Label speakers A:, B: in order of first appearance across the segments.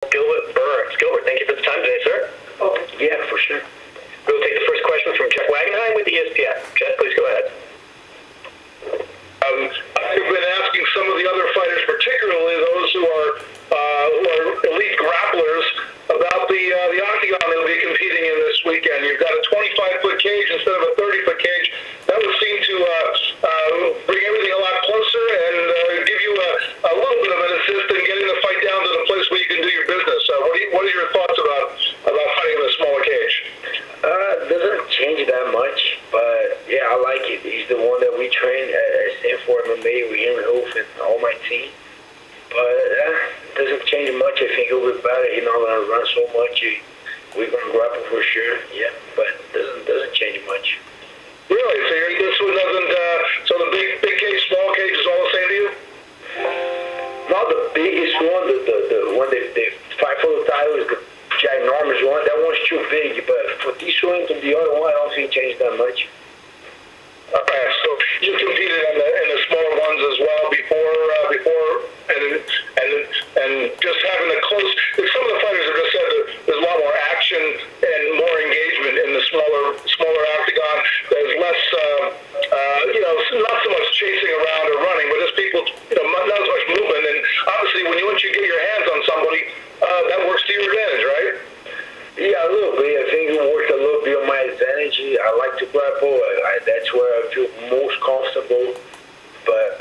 A: Gilbert Burns. Gilbert, thank you for the time today, sir.
B: Oh, yeah, for sure.
A: We'll take the first question from Jeff Wagenheim with ESPN. Jeff, please go ahead.
C: I've been asking some of the other fighters, particularly those who are elite grapplers, about the octagon they'll be competing in this weekend. You've got a 25-foot cage instead of a 30-foot cage. That would seem to bring everything a lot closer and give you a little bit of an assist in getting the fight down to the place where you can do your business. What are your thoughts about fighting in a smaller cage?
B: Doesn't change that much, but yeah, I like it. He's the one that we train at Sanford MMA with him and Hoof and all my team. But doesn't change much. I think he'll be better. He's not gonna run so much. We're gonna grapple for sure. Yeah, but doesn't change much.
C: Really? So this one doesn't. So the big cage, small cage is all the same to you?
B: Not the biggest one. The one they fight for the title is the ginormous one. That one's too big. But for this one to the other one, I don't think it changed that much.
C: Okay, so you competed in the smaller ones as well before, and just having the close. Some of the fighters have just said that there's a lot more action and more engagement in the smaller octagon. There's less, not so much chasing around or running, but just people, not as much movement. And obviously, once you get your hands on somebody, that works to your advantage, right?
B: Yeah, a little bit. I think it worked a little bit on my advantage. I like to grapple. That's where I feel most comfortable. But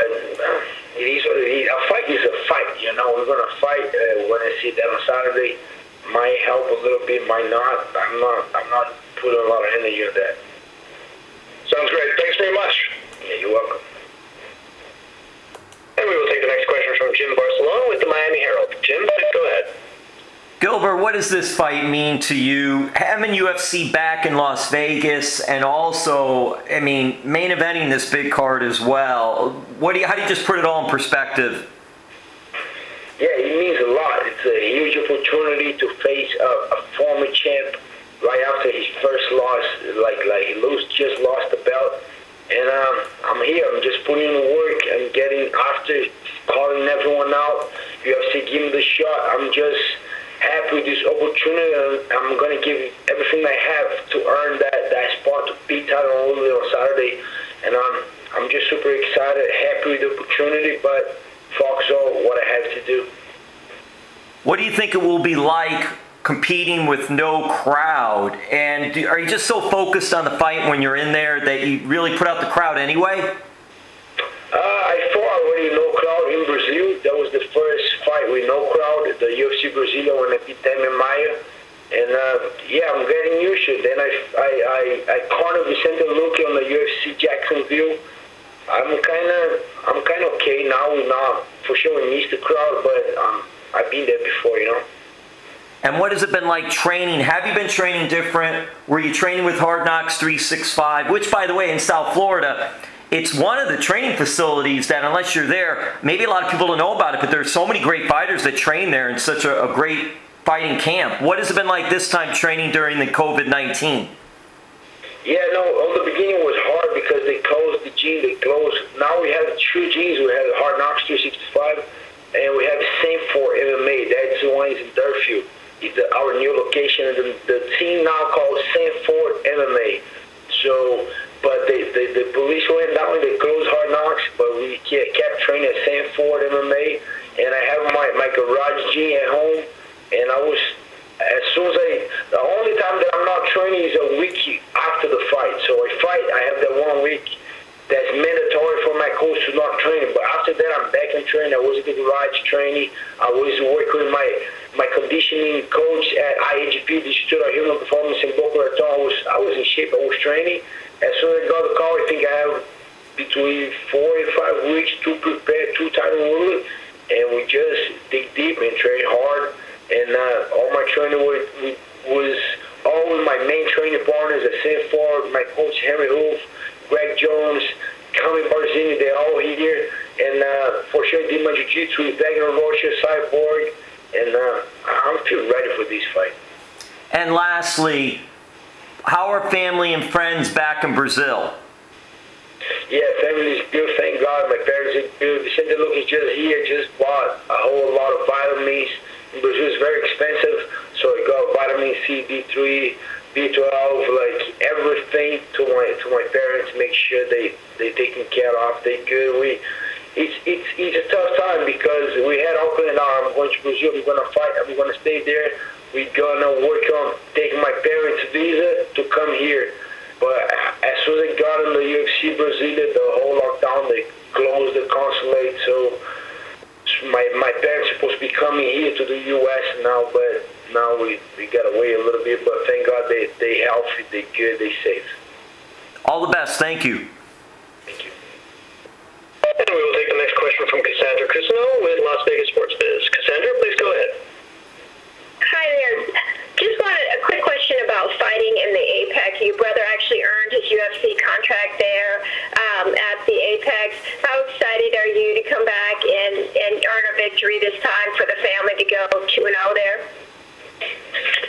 B: it is what it is. A fight is a fight. We're gonna fight. When I see that on Saturday, might help a little bit, might not. I'm not putting a lot of energy on that.
C: Sounds great. Thanks very much.
B: Yeah, you're welcome.
A: And we will take the next question from Jim Barcelona with the Miami Herald. Jim, please go ahead.
D: Gilbert, what does this fight mean to you? Having UFC back in Las Vegas and also, main eventing this big card as well. How do you just put it all in perspective?
B: Yeah, it means a lot. It's a huge opportunity to face a former champ right after his first loss. Like he just lost the belt. And I'm here. I'm just putting in the work. I'm getting after, calling everyone out. UFC, give me the shot. I'm just happy with this opportunity, and I'm going to give everything I have to earn that spot to beat Tyron Woodley on Saturday. And I'm just super excited, happy with the opportunity, but focus on what I have to do.
D: What do you think it will be like competing with no crowd? And are you just so focused on the fight when you're in there that you really put out the crowd anyway?
B: I fought already no crowd in Brazil. That was the first fight with no crowd, the UFC Brasilia when I beat Tyron Maya. And yeah, I'm getting used to it. Then I cornered Vicente Luque on the UFC Jacksonville. I'm kind of okay now. We're not for sure we miss the crowd, but I've been there before,
D: And what has it been like training? Have you been training different? Were you training with Hard Knocks 365, which, by the way, in South Florida, it's one of the training facilities that, unless you're there, maybe a lot of people don't know about it, but there's so many great fighters that train there in such a great fighting camp. What has it been like this time training during the COVID-19?
B: Yeah, no, on the beginning it was hard because they closed the gym. Now we have two gyms. We have Hard Knocks 365, and we have Sanford MMA. That's the one in Deerfield. It's our new location. The team now called Sanford MMA. So, but the police went down and they closed Hard Knocks, but we kept training at Sanford MMA. And I have my garage gym at home. And as soon as the only time that I'm not training is a week after the fight. So I have that 1 week that's mandatory for my coach to not train. But after that, I'm back in training. I was in the garage training. I was working with my conditioning coach at IHP, the Institute of Human Performance in Boca Raton. I was in shape. I was training. As soon as I got the call, I think I have between 4 and 5 weeks to prepare to Tyron Woodley. And we just dig deep and train hard. And all my training was all with my main training partners at Sanford, my coach Henry Hoof, Greg Jones, Kami Barzini, they're all here. And for sure did my jiu-jitsu with Wagner Rocha, Cyborg. And I'm feeling ready for this fight.
D: And lastly, how are family and friends back in Brazil?
B: Yeah, family is good, thank God. My parents are good. Vicente Luque is just here, just bought a whole lot of vitamins in Brazil is very expensive, so I got vitamin C, D3, B12, like everything to my parents, make sure they taken care of, they good. It's a tough time because we had Auckland, now I'm going to Brazil, we're gonna fight, we're gonna stay there, we're gonna work on taking my parents' visa to come here. But as soon as I got in the UFC Brasilia, the whole lockdown, they closed the consulate, so my parents are supposed to be coming here to the U.S. now, but now we gotta wait a little bit, but thank God they healthy, they good, they safe.
D: All the best. Thank you.
B: Thank you.
A: And we will take the next question from Cassandra Crisino with Las Vegas Sports Biz. Cassandra, please go ahead.
E: Hi there. Just wanted a quick question about fighting in the Apex. Your brother actually earned his UFC contract there at the Apex. How excited are you to come back and earn a victory this time for the family to go 2-0 there?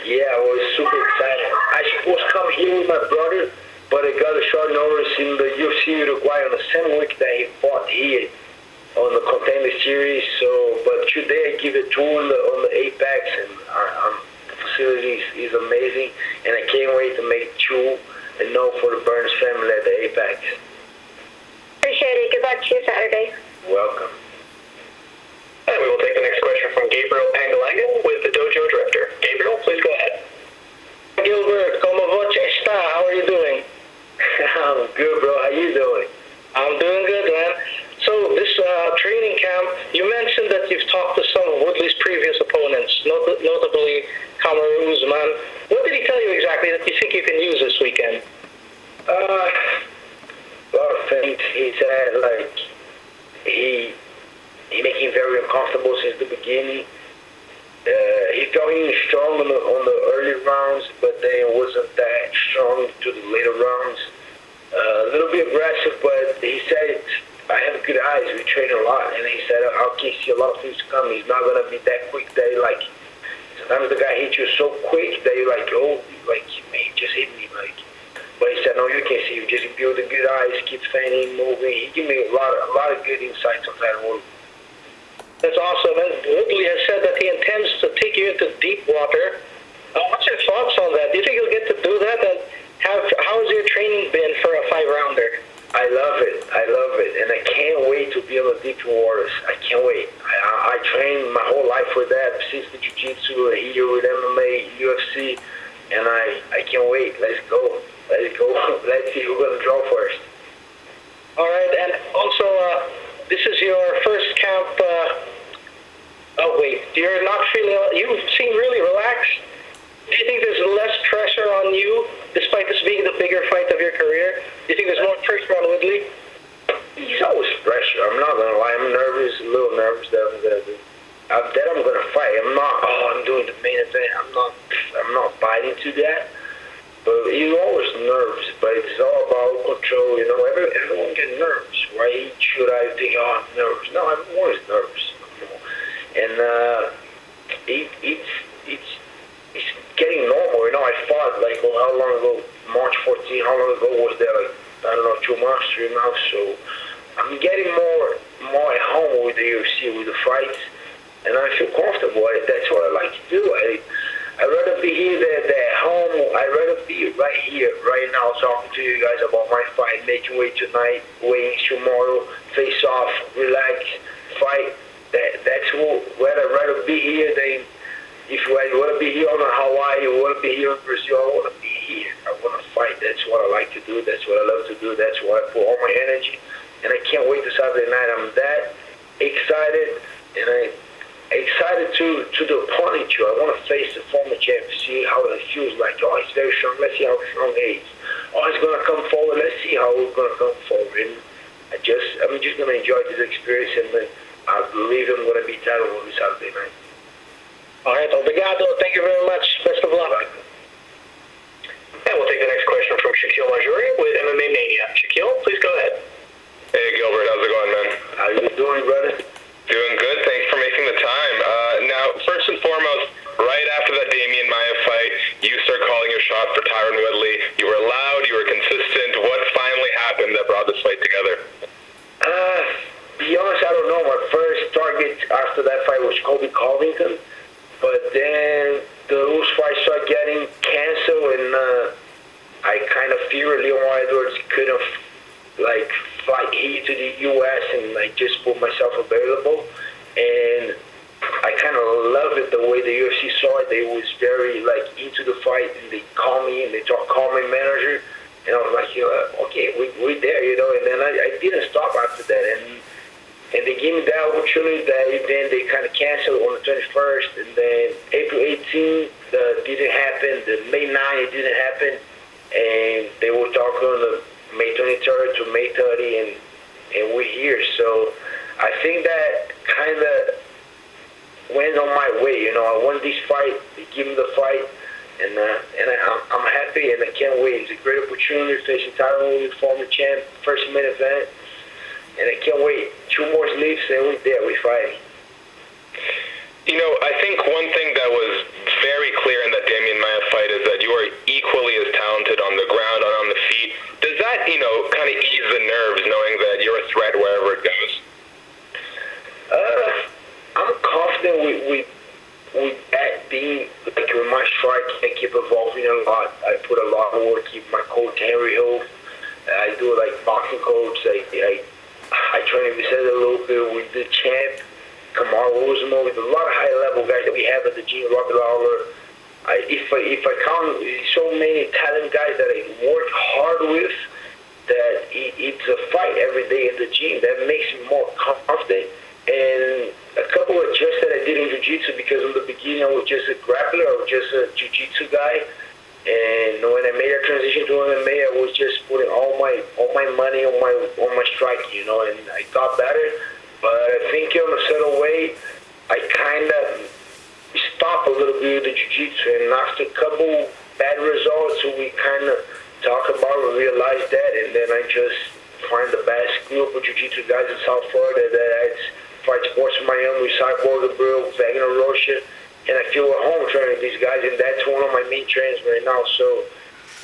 B: Yeah, I was super excited. I supposed to come here with my brother, but I got a short notice in the UFC Uruguay on the same week that he fought here on the Contender Series. So, but today I give a tour on the Apex, and the facility is amazing, and I can't wait to make 2-0 for the Burns family at the Apex.
E: Appreciate it. Good luck to you Saturday.
B: Welcome.
A: And we will take the next question from Gabriel Pangalagan with the Dojo Director. Gabriel, please go ahead.
F: Gilbert, como você está? How are you doing?
B: I'm good, bro. How you doing?
F: I'm doing good, man. So this training camp, you mentioned that you've talked to some of Woodley's previous opponents, notably Kamaru Usman. What did he tell you exactly that you think you can use this weekend?
B: A lot of things. He said, like, he made him very uncomfortable since the beginning. He felt he was strong on the early rounds, but then wasn't that strong to the later rounds. A little bit aggressive, but he said, I have good eyes, we train a lot, and he said, I can see a lot of things coming. He's not going to be that quick that like, sometimes the guy hits you so quick that you're like, oh, like, man, he just hit me, like. But he said, no, you can see, you just build the good eyes, keep fanning, moving. He gave me a lot of good insights on that one.
F: That's awesome. And Woodley has said that he intends to take you into deep water. What's your thoughts on that? Do you think you'll get to do that? And how has your training been for a 5-rounder?
B: I love it, and I can't wait to be in the deep waters. I can't wait. I trained my whole life for that, since the jiu-jitsu, here with MMA, UFC, and I can't wait. Let's go. Let's see who's going to draw first.
F: All right, and also, this is your first camp. You're not feeling. You seem really relaxed. Do you think there's less pressure on you, despite this being the bigger fight of your career? Do you think there's more pressure on Woodley?
B: He's always pressure. I'm not gonna lie. I'm nervous, a little nervous that I'm gonna fight. I'm not. Oh, I'm doing the main event. I'm not biting to that. But he's always nervous. But it's all about control. You know, everyone gets nervous. Why should I think? Oh, I'm nervous. No, I'm always nervous. And it's getting normal. You know, I fought like how long ago? March 14. How long ago was that? Like, I don't know, 2 months, 3 months. So I'm getting more at home with the UFC, with the fights, and I feel comfortable. That's what I like to do. I'd rather be here than at home. I'd rather be right here, right now, talking to you guys about my fight, making weight tonight, weighing tomorrow, face off, relax, fight. That's where I'd rather be here than if you want to be here on Hawaii, you want to be here in Brazil, I want to be here. I want to fight. That's what I like to do. That's what I love to do. That's why I put all my energy. And I can't wait to Saturday night. I'm that excited, and I'm excited to the opponent too. I want to face the former champ, see how it feels like. Oh, he's very strong. Let's see how strong he is. Oh, he's going to come forward. Let's see how he's going to come forward. And I'm just going to enjoy this experience, and I believe I'm going to be Tyron Woodley Saturday night.
F: All right, obrigado. Thank you very much. Best of luck.
A: And we'll take the next question from Shaquille Marjorie with MMA Mania. Shaquille, please go ahead.
G: Hey, Gilbert. How's it going, man?
B: How you doing, brother?
G: Doing good. Thanks for making the time. Now, first and foremost, right after that Damian Maia fight, you start calling your shot for Tyron Woodley. You were loud. You were consistent. What finally happened that brought this fight together?
B: Be honest, I don't know. My first target after that fight was Colby Covington. getting canceled, and I kind of feared Leon Edwards couldn't like fly here to the U.S. and like just put myself available. And I kind of love it the way the UFC saw it. They was very like into the fight, and they call me and they call my manager, and I was like, okay, we're there, And then I didn't stop after that, and they gave me that opportunity. Then they kind of canceled on the 21st, and then April 18th didn't happen. The May 9th it didn't happen, and they were talking on the May 23rd to May 30, and we're here. So I think that kind of went on my way. I won this fight. They gave me the fight, and I'm happy, and I can't wait. It's a great opportunity facing Tyron Woodley, former champ, first main event, and I can't wait. 2 more sleeps, and we're there. We're fighting.
G: I think one thing that was very clear in that Demian Maia fight is that you are equally as talented on the ground and on the feet. Does that, kind of ease the nerves knowing that you're a threat wherever it goes?
B: I'm confident with that being, like, with my strike, I keep evolving a lot. I put a lot of work with my coach, Henry Hill. I do, like, boxing coach. I train with a little bit with the champ, Kamaru Usman, with a lot of high-level guys that we have at the gym, Robbie Lawler. If I count so many talented guys that I work hard with, that it's a fight every day in the gym, that makes me more confident. And a couple of adjusts that I did in jiu-jitsu, because in the beginning I was just a grappler, I was just a jiu-jitsu guy. And when I made a transition to MMA, I was just putting all my money on my striking, and I got better. But I think in a certain way, I kind of stopped a little bit with the jiu-jitsu, and after a couple bad results, we kind of talk about and realize that, and then I just find the best group of jiu-jitsu guys in South Florida that it's Fight Sports in Miami, with Cyborg, Gabriel, Wagner, Rocha, and I feel at home training with these guys, and that's one of my main trainers right now. So,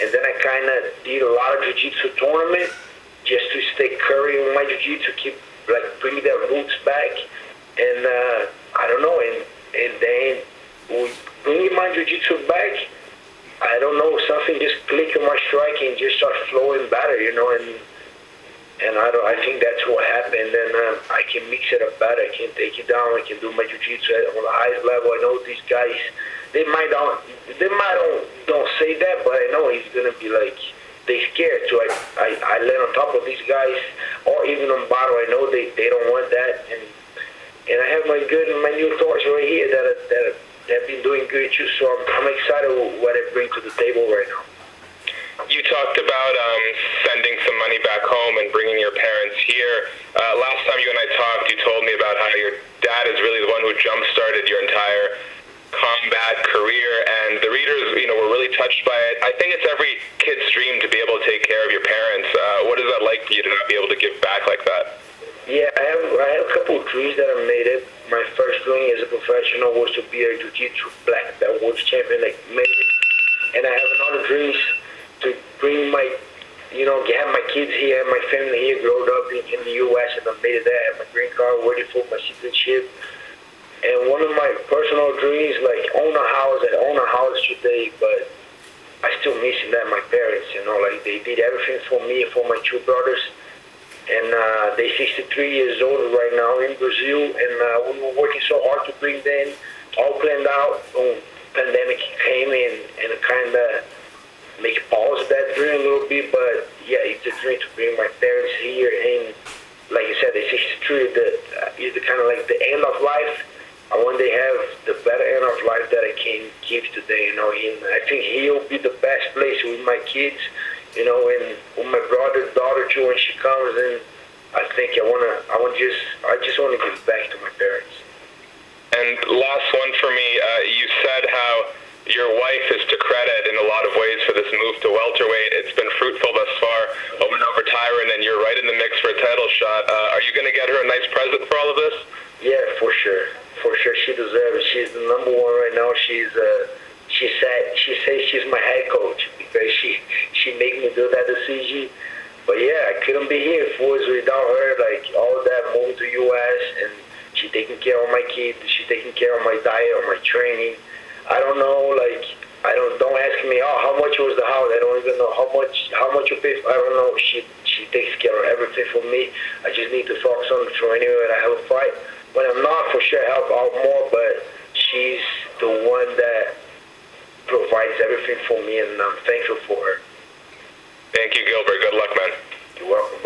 B: and then I kind of did a lot of jiu-jitsu tournament just to stay current with my jiu-jitsu, keep bring that roots back, and I don't know, and then bringing my jiu-jitsu back, I don't know, something just clicked on my striking and just start flowing better, and I think that's what happened. And I can mix it up better. I can take it down. I can do my jiu-jitsu on the highest level. I know these guys, they might don't say that, but I know he's gonna be like, they scared. So I land on top of these guys, or even on battle. I know they don't want that, and I have my new thoughts right here that have been doing good too. So I'm excited with what I bring to the table right now.
G: You talked about sending some money back home and bringing your parents here. Last time you and I talked, you told me about how your dad is really the one who jump-started your entire combat career, and the readers, were really touched by it. I think it's every kid's dream to be able to take care of your parents. What is that like for you to not be able to give back like that?
B: Yeah, I have a couple of dreams that I made it. My first dream as a professional was to be a jiu-jitsu black belt world champion, like made it. And I have another dreams to bring my, have my kids here, my family here, growing up in the U.S., and I made it there. I have my green card, waiting for my citizenship. And one of my personal dreams, like own a house. I own a house today, but I still missing that, my parents, like they did everything for me and for my 2 brothers. And they're 63 years old right now in Brazil, and we were working so hard to bring them all planned out. When pandemic came in, and it kind of make pause that dream a little bit, but yeah, it's a dream to bring my parents here. And like I said, the 63 is the kind of like the end of life. I want to have the better end of life that I can give today, And I think he'll be the best place with my kids, and with my daughter too, when she comes. And I think I just want to give back to my parents.
G: And last one for me, you said how your wife is to credit in a lot of ways for this move to welterweight. It's been fruitful thus far, over and over Tyron, and you're right in the mix for a title shot. Are you going to get her a nice present for all of this?
B: Yeah, for sure. For sure, she deserves it. She's the number one right now. She says she's my head coach because she made me do that decision. But yeah, I couldn't be here if it was without her. Like all that, moving to U.S. and she taking care of my kids. She taking care of my diet, of my training. I don't know, like I don't asking me, oh, how much was the house? I don't even know how much you pay for. I don't know. She takes care of everything for me. I just need to focus on training when I have a fight. When I'm not, for sure, I help out more, but she's the one that provides everything for me, and I'm thankful for her.
G: Thank you, Gilbert. Good luck, man.
B: You're welcome.